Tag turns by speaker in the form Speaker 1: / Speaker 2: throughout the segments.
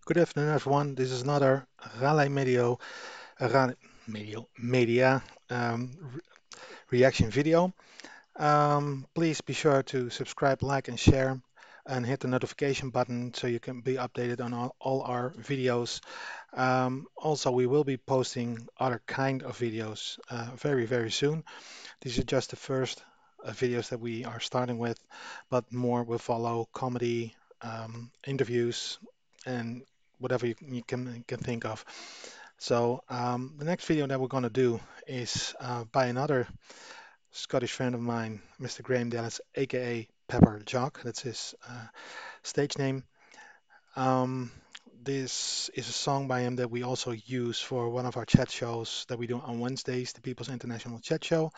Speaker 1: Good afternoon, everyone. This is another RaLei Media re- reaction video. Please be sure to subscribe, like, and share, and hit the notification button so you can be updated on all our videos. Also, we will be posting other kind of videos very, very soon. These are just the first videos that we are starting with, but more will follow: comedy, interviews, and whatever you can think of. So the next video that we're going to do is by another Scottish friend of mine, Mr. Graham Dallas, aka Pepper Jock. That's his stage name. Um, this is a song by him that we also use for one of our chat shows that we do on Wednesdays, the People's International Chat Show.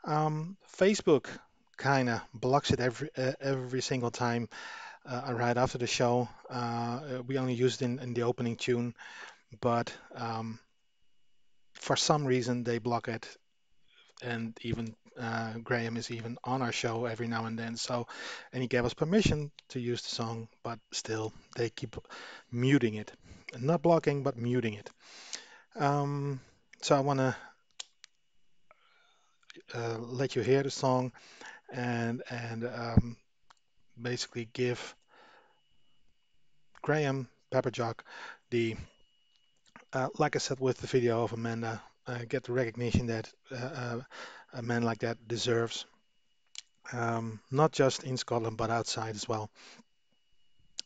Speaker 1: Facebook kind of blocks it every single time right after the show. We only use it in the opening tune, but for some reason they block it, and even Graham is even on our show every now and then. So, and he gave us permission to use the song, but still they keep muting it, not blocking, but muting it. Um, so I want to let you hear the song and basically give Graham Pepperjock the like I said with the video of Amanda, get the recognition that a man like that deserves, not just in Scotland but outside as well.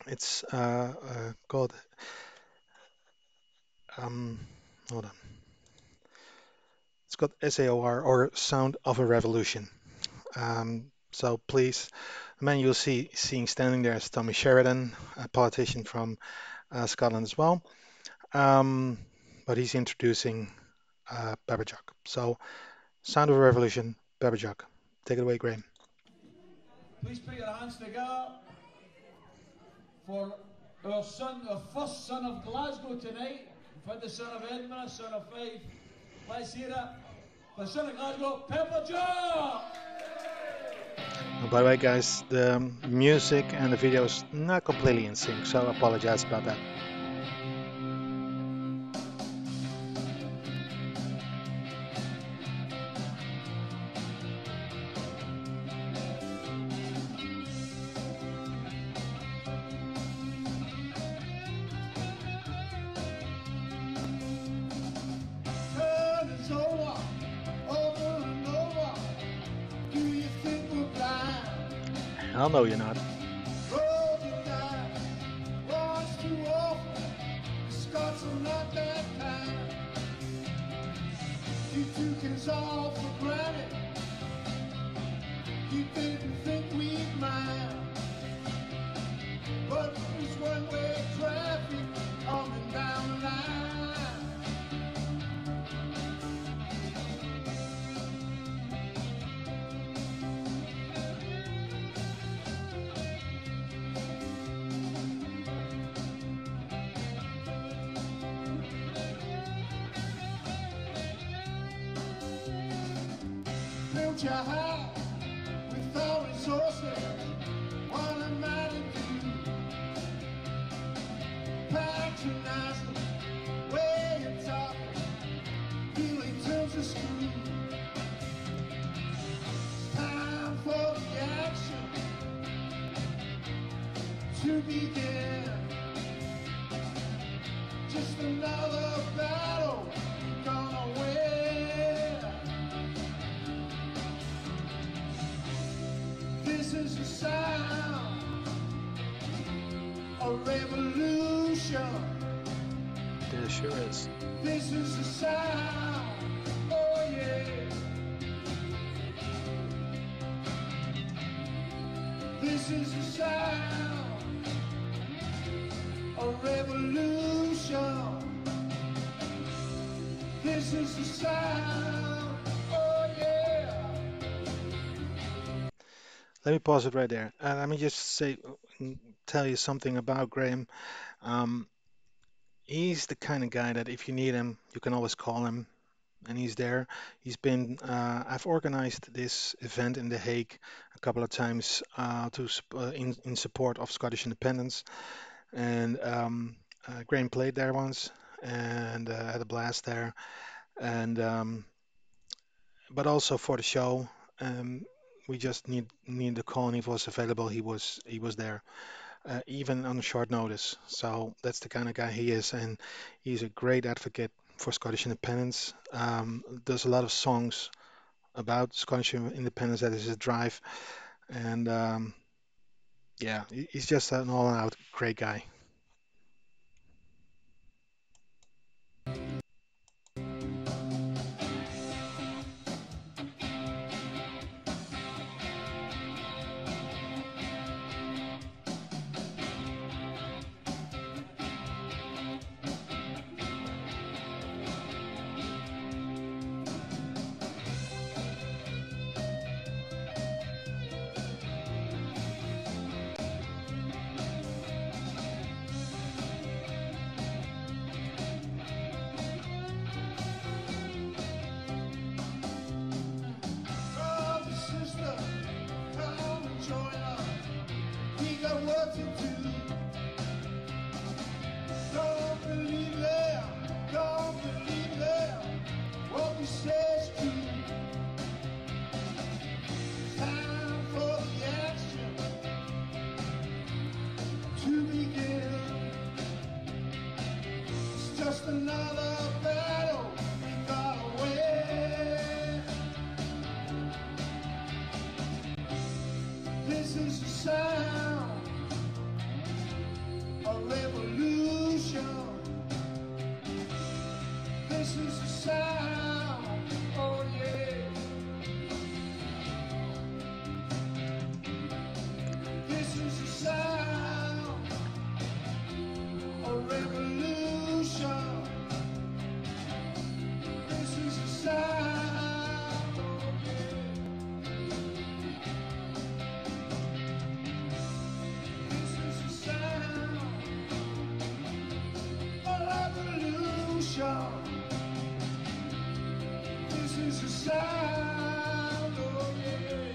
Speaker 1: It's called um, hold on. It's called SAOR, or Sound of a Revolution. So please, the man you'll see seeing standing there is Tommy Sheridan, a politician from Scotland as well. Um, but he's introducing Pepperjock. So Sound of a Revolution, Pepperjock. Take it away, Graham.
Speaker 2: Please put your hands together for our son, our first son of Glasgow tonight. We've had the son of Edinburgh, son of Fife. Let's hear it. The son of Glasgow, Pepper Jock!
Speaker 1: By the way, guys, the music and the video is not completely in sync, so I apologize about that.
Speaker 2: Turn is over, over and over. Do you think we're blind?
Speaker 1: Hell no, you're not.
Speaker 2: Roll the dice, once too often. The Scots are not that kind. You took us all for granted. You didn't think we'd mind. But it's one-way traffic coming down the line. Built your heart with all resources. What am I to do? Patronizing way you're talking really turns the screw. It's time for the action to begin. Just another battle gonna win. This is the sound of revolution.
Speaker 1: There sure is.
Speaker 2: This is the sound, oh yeah. This is the sound of revolution. This is the sound, oh yeah.
Speaker 1: Let me pause it right there. Let me just tell you something about Graham. Um, he's the kind of guy that if you need him, you can always call him, and he's there. I've organized this event in The Hague a couple of times in support of Scottish independence, and Graham played there once and had a blast there. And but also for the show, um, we just need the call, and he was available. He was there, even on short notice. So that's the kind of guy he is, and he's a great advocate for Scottish independence. Does a lot of songs about Scottish independence. That is his drive, and yeah, he's just an all-out great guy.
Speaker 2: Brother, sister, come and join us. We got work to do. Don't believe them, don't believe them. What we say is true. Time for the action to begin. It's just another battle we gotta win. This is the sound of revolution. This is the sound, oh yeah. This is the sound of revolution. This is the sound, oh yeah. This is the sound of revolution. This is the sound, oh yeah.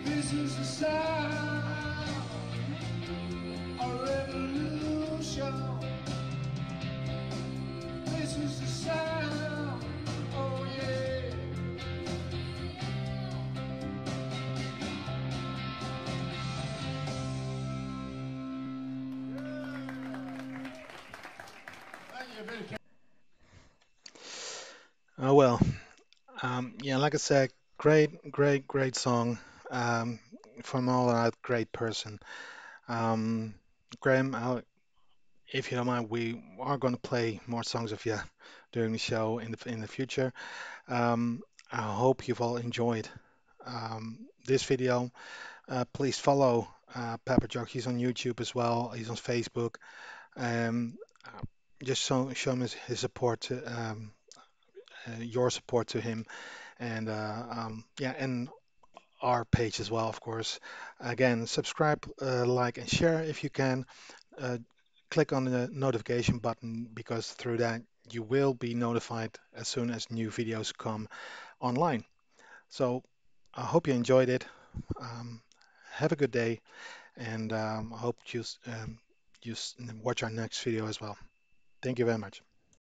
Speaker 2: This is the sound of revolution. This is the sound, oh yeah. Thank you, Billy.
Speaker 1: Oh well, yeah, like I said, great song from all out great person. Um, Graham, if you don't mind, we are going to play more songs of you during the show in the future. Um, I hope you've all enjoyed this video. Please follow Pepper Jock. He's on YouTube as well. He's on Facebook. Um, uh, just show him his support to your support to him, and yeah, and our page as well, of course. Again, subscribe, like, and share if you can. Uh, Click on the notification button because through that you will be notified as soon as new videos come online. So I hope you enjoyed it. Um, have a good day, and I hope you watch our next video as well. Thank you very much.